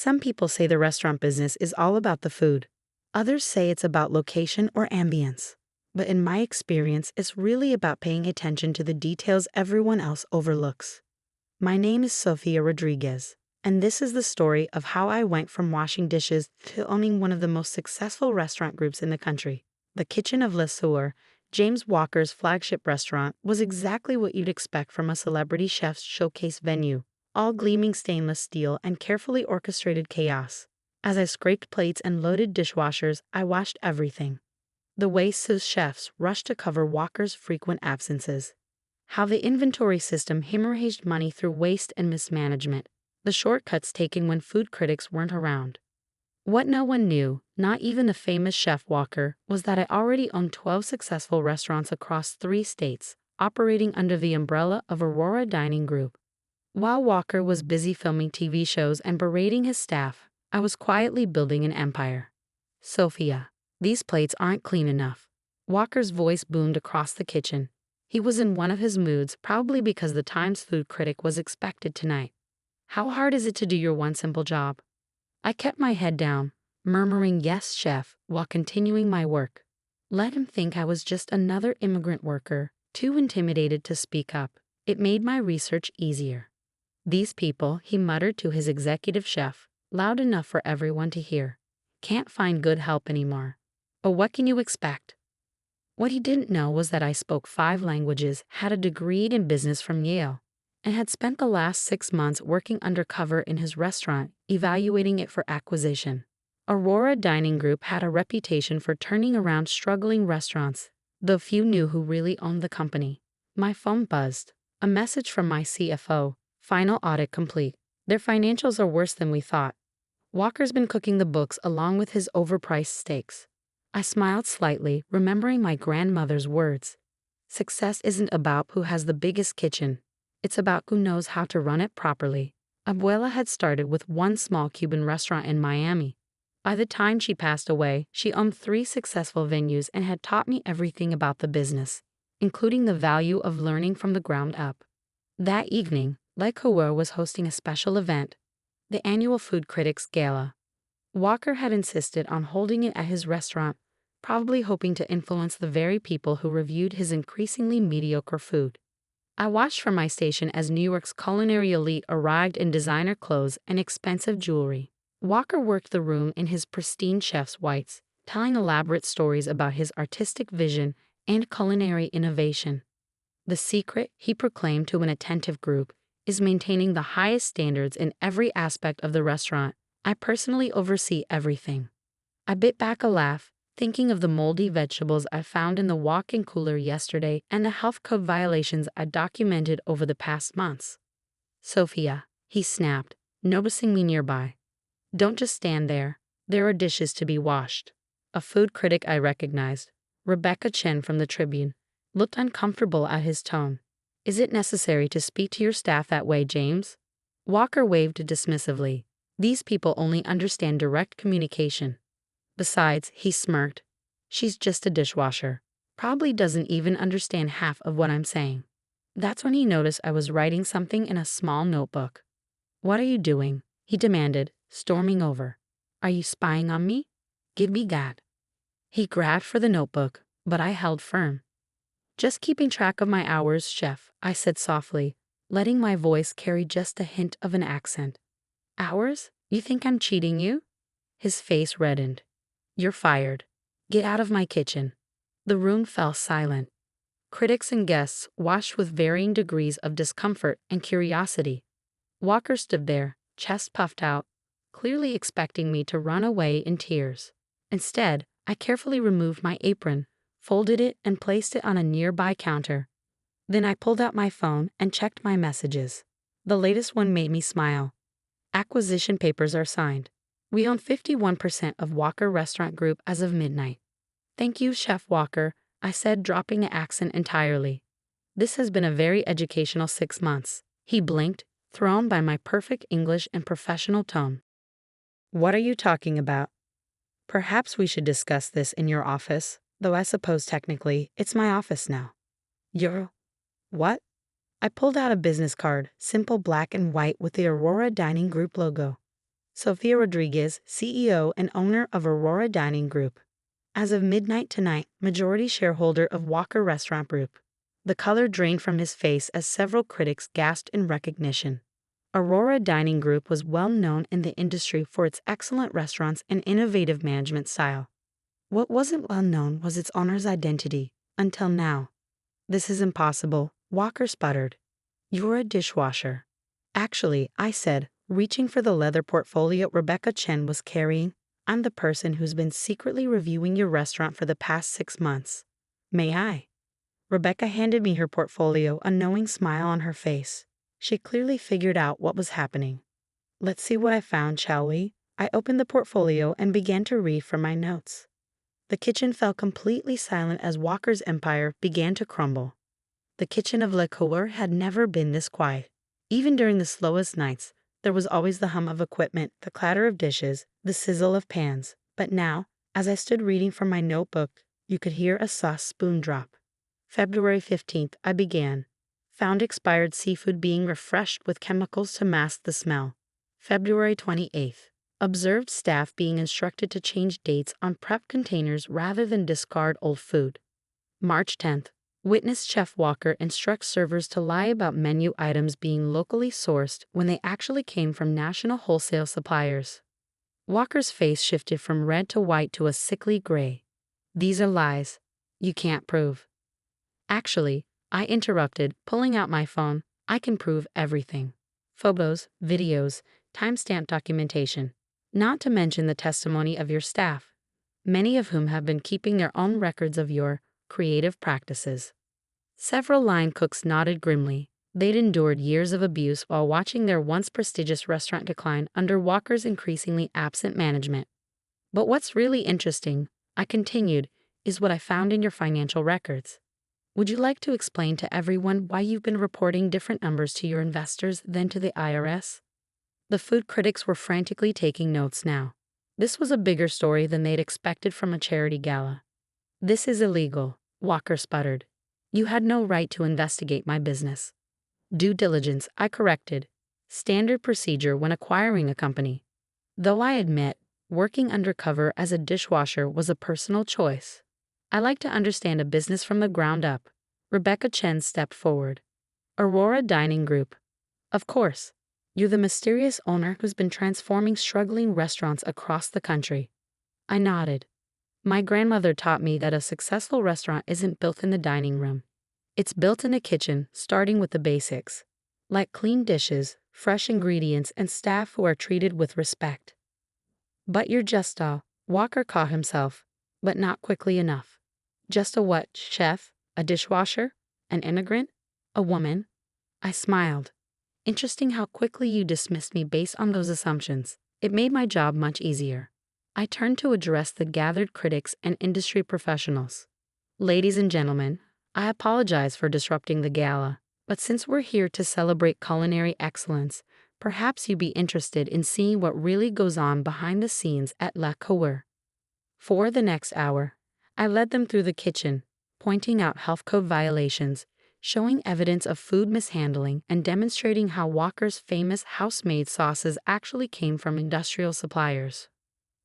Some people say the restaurant business is all about the food. Others say it's about location or ambience. But in my experience, it's really about paying attention to the details everyone else overlooks. My name is Sofia Rodriguez, and this is the story of how I went from washing dishes to owning one of the most successful restaurant groups in the country. The kitchen of Le Coeur, James Walker's flagship restaurant, was exactly what you'd expect from a celebrity chef's showcase venue. All gleaming stainless steel and carefully orchestrated chaos. As I scraped plates and loaded dishwashers, I watched everything. The way sous chefs rushed to cover Walker's frequent absences. How the inventory system hemorrhaged money through waste and mismanagement. The shortcuts taken when food critics weren't around. What no one knew, not even the famous chef Walker, was that I already owned 12 successful restaurants across 3 states, operating under the umbrella of Aurora Dining Group. While Walker was busy filming TV shows and berating his staff, I was quietly building an empire. Sofia, these plates aren't clean enough. Walker's voice boomed across the kitchen. He was in one of his moods, probably because the Times food critic was expected tonight. How hard is it to do your one simple job? I kept my head down, murmuring yes, chef, while continuing my work. Let him think I was just another immigrant worker, too intimidated to speak up. It made my research easier. These people, he muttered to his executive chef, loud enough for everyone to hear, can't find good help anymore. But what can you expect? What he didn't know was that I spoke 5 languages, had a degree in business from Yale, and had spent the last 6 months working undercover in his restaurant, evaluating it for acquisition. Aurora Dining Group had a reputation for turning around struggling restaurants, though few knew who really owned the company. My phone buzzed. A message from my CFO. Final audit complete. Their financials are worse than we thought. Walker's been cooking the books along with his overpriced steaks. I smiled slightly, remembering my grandmother's words. Success isn't about who has the biggest kitchen. It's about who knows how to run it properly. Abuela had started with one small Cuban restaurant in Miami. By the time she passed away, she owned 3 successful venues and had taught me everything about the business, including the value of learning from the ground up. That evening, Le Coeur was hosting a special event, the annual Food Critics Gala. Walker had insisted on holding it at his restaurant, probably hoping to influence the very people who reviewed his increasingly mediocre food. I watched from my station as New York's culinary elite arrived in designer clothes and expensive jewelry. Walker worked the room in his pristine chef's whites, telling elaborate stories about his artistic vision and culinary innovation. The secret, he proclaimed to an attentive group, is maintaining the highest standards in every aspect of the restaurant. I personally oversee everything. I bit back a laugh, thinking of the moldy vegetables I found in the walk-in cooler yesterday and the health code violations I documented over the past months. Sofia, he snapped, noticing me nearby. Don't just stand there. There are dishes to be washed. A food critic I recognized, Rebecca Chen from the Tribune, looked uncomfortable at his tone. Is it necessary to speak to your staff that way, James? Walker waved dismissively. These people only understand direct communication. Besides, he smirked. She's just a dishwasher. Probably doesn't even understand half of what I'm saying. That's when he noticed I was writing something in a small notebook. What are you doing? He demanded, storming over. Are you spying on me? Give me that. He grabbed for the notebook, but I held firm. Just keeping track of my hours, chef, I said softly, letting my voice carry just a hint of an accent. Hours? You think I'm cheating you? His face reddened. You're fired. Get out of my kitchen. The room fell silent. Critics and guests watched with varying degrees of discomfort and curiosity. Walker stood there, chest puffed out, clearly expecting me to run away in tears. Instead, I carefully removed my apron, folded it, and placed it on a nearby counter. Then I pulled out my phone and checked my messages. The latest one made me smile. Acquisition papers are signed. We own 51% of Walker Restaurant Group as of midnight. Thank you, Chef Walker, I said, dropping the accent entirely. This has been a very educational 6 months. He blinked, thrown by my perfect English and professional tone. What are you talking about? Perhaps we should discuss this in your office, though I suppose technically it's my office now. Your what? I pulled out a business card, simple black and white with the Aurora Dining Group logo. Sofia Rodriguez, CEO and owner of Aurora Dining Group. As of midnight tonight, majority shareholder of Walker Restaurant Group. The color drained from his face as several critics gasped in recognition. Aurora Dining Group was well known in the industry for its excellent restaurants and innovative management style. What wasn't well known was its owner's identity, until now. "This is impossible," Walker sputtered. "You're a dishwasher." "Actually," I said, reaching for the leather portfolio Rebecca Chen was carrying, "I'm the person who's been secretly reviewing your restaurant for the past 6 months. May I?" Rebecca handed me her portfolio, a knowing smile on her face. She clearly figured out what was happening. "Let's see what I found, shall we?" I opened the portfolio and began to read from my notes. The kitchen fell completely silent as Walker's empire began to crumble. The kitchen of Le Coeur had never been this quiet. Even during the slowest nights, there was always the hum of equipment, the clatter of dishes, the sizzle of pans. But now, as I stood reading from my notebook, you could hear a sauce spoon drop. February 15th, I began. Found expired seafood being refreshed with chemicals to mask the smell. February 28th. Observed staff being instructed to change dates on prep containers rather than discard old food. March 10th. Witnessed Chef Walker instruct servers to lie about menu items being locally sourced when they actually came from national wholesale suppliers. Walker's face shifted from red to white to a sickly gray. "These are lies. You can't prove." "Actually," I interrupted, pulling out my phone, "I can prove everything. Photos, videos, timestamp documentation. Not to mention the testimony of your staff, many of whom have been keeping their own records of your creative practices." Several line cooks nodded grimly. They'd endured years of abuse while watching their once prestigious restaurant decline under Walker's increasingly absent management. "But what's really interesting," I continued, "is what I found in your financial records. Would you like to explain to everyone why you've been reporting different numbers to your investors than to the IRS?" The food critics were frantically taking notes now. This was a bigger story than they'd expected from a charity gala. "This is illegal," Walker sputtered. "You had no right to investigate my business." "Due diligence," I corrected. "Standard procedure when acquiring a company." Though I admit, working undercover as a dishwasher was a personal choice. "I like to understand a business from the ground up." Rebecca Chen stepped forward. "Aurora Dining Group. Of course. You're the mysterious owner who's been transforming struggling restaurants across the country." I nodded. "My grandmother taught me that a successful restaurant isn't built in the dining room. It's built in the kitchen, starting with the basics. Like clean dishes, fresh ingredients, and staff who are treated with respect." "But you're just a—" Walker caught himself, but not quickly enough. "Just a what, chef? A dishwasher? An immigrant? A woman?" I smiled. "Interesting how quickly you dismissed me based on those assumptions. It made my job much easier." I turned to address the gathered critics and industry professionals. "Ladies and gentlemen, I apologize for disrupting the gala, but since we're here to celebrate culinary excellence, perhaps you'd be interested in seeing what really goes on behind the scenes at Le Coeur." For the next hour, I led them through the kitchen, pointing out health code violations, showing evidence of food mishandling, and demonstrating how Walker's famous house-made sauces actually came from industrial suppliers.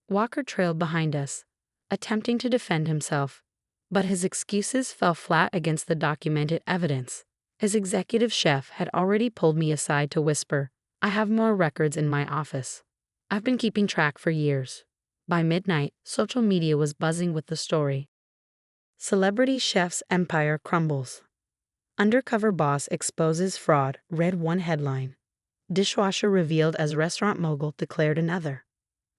Walker trailed behind us, attempting to defend himself, but his excuses fell flat against the documented evidence. His executive chef had already pulled me aside to whisper, "I have more records in my office. I've been keeping track for years." By midnight, social media was buzzing with the story. Celebrity chef's empire crumbles. Undercover boss exposes fraud, read one headline. Dishwasher revealed as restaurant mogul declared another.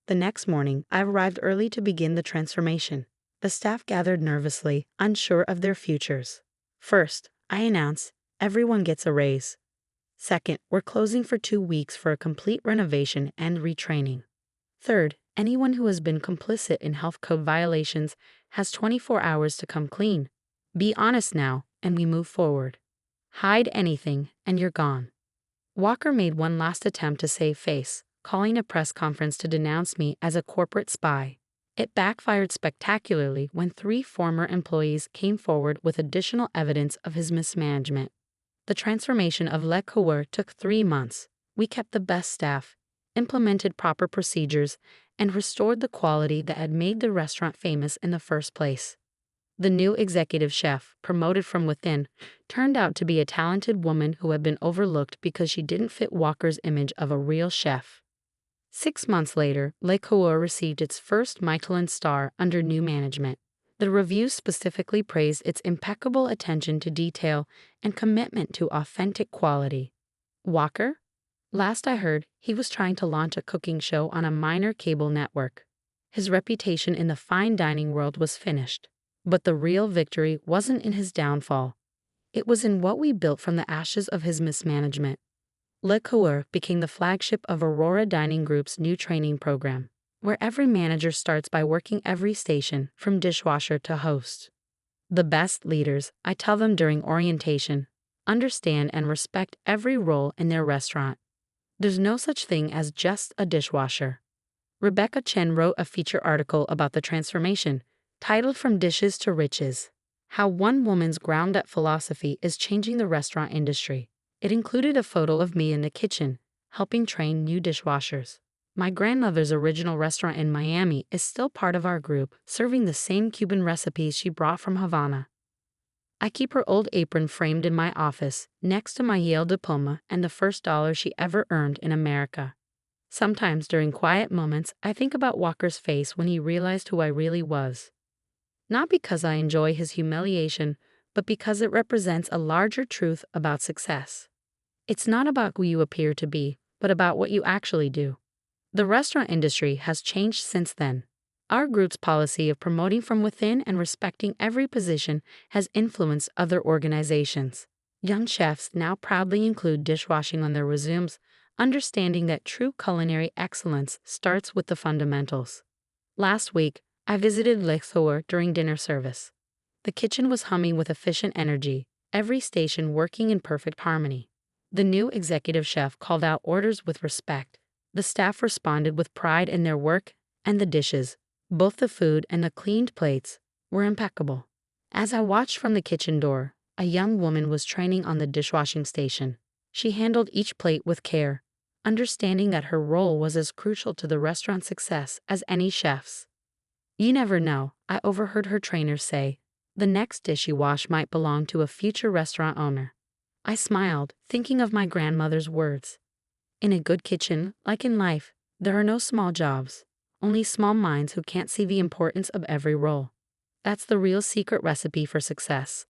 The next morning, I arrived early to begin the transformation. The staff gathered nervously, unsure of their futures. First, I announced, everyone gets a raise. Second, we're closing for 2 weeks for a complete renovation and retraining. Third, anyone who has been complicit in health code violations has 24 hours to come clean. Be honest now, and we move forward. Hide anything, and you're gone. Walker made one last attempt to save face, calling a press conference to denounce me as a corporate spy. It backfired spectacularly when 3 former employees came forward with additional evidence of his mismanagement. The transformation of Le Coeur took 3 months. We kept the best staff, implemented proper procedures, and restored the quality that had made the restaurant famous in the first place. The new executive chef, promoted from within, turned out to be a talented woman who had been overlooked because she didn't fit Walker's image of a real chef. 6 months later, Coeur received its first Michelin star under new management. The reviews specifically praised its impeccable attention to detail and commitment to authentic quality. Walker? Last I heard, he was trying to launch a cooking show on a minor cable network. His reputation in the fine dining world was finished. But the real victory wasn't in his downfall. It was in what we built from the ashes of his mismanagement. Le Coeur became the flagship of Aurora Dining Group's new training program, where every manager starts by working every station, from dishwasher to host. The best leaders, I tell them during orientation, understand and respect every role in their restaurant. There's no such thing as just a dishwasher. Rebecca Chen wrote a feature article about the transformation, titled From Dishes to Riches: How One Woman's Ground-Up Philosophy is Changing the Restaurant Industry. It included a photo of me in the kitchen, helping train new dishwashers. My grandmother's original restaurant in Miami is still part of our group, serving the same Cuban recipes she brought from Havana. I keep her old apron framed in my office, next to my Yale diploma and the first dollar she ever earned in America. Sometimes during quiet moments, I think about Walker's face when he realized who I really was. Not because I enjoy his humiliation, but because it represents a larger truth about success. It's not about who you appear to be, but about what you actually do. The restaurant industry has changed since then. Our group's policy of promoting from within and respecting every position has influenced other organizations. Young chefs now proudly include dishwashing on their resumes, understanding that true culinary excellence starts with the fundamentals. Last week, I visited Le Coeur during dinner service. The kitchen was humming with efficient energy, every station working in perfect harmony. The new executive chef called out orders with respect. The staff responded with pride in their work, and the dishes, both the food and the cleaned plates, were impeccable. As I watched from the kitchen door, a young woman was training on the dishwashing station. She handled each plate with care, understanding that her role was as crucial to the restaurant's success as any chef's. You never know, I overheard her trainer say. The next dish you wash might belong to a future restaurant owner. I smiled, thinking of my grandmother's words. In a good kitchen, like in life, there are no small jobs, only small minds who can't see the importance of every role. That's the real secret recipe for success.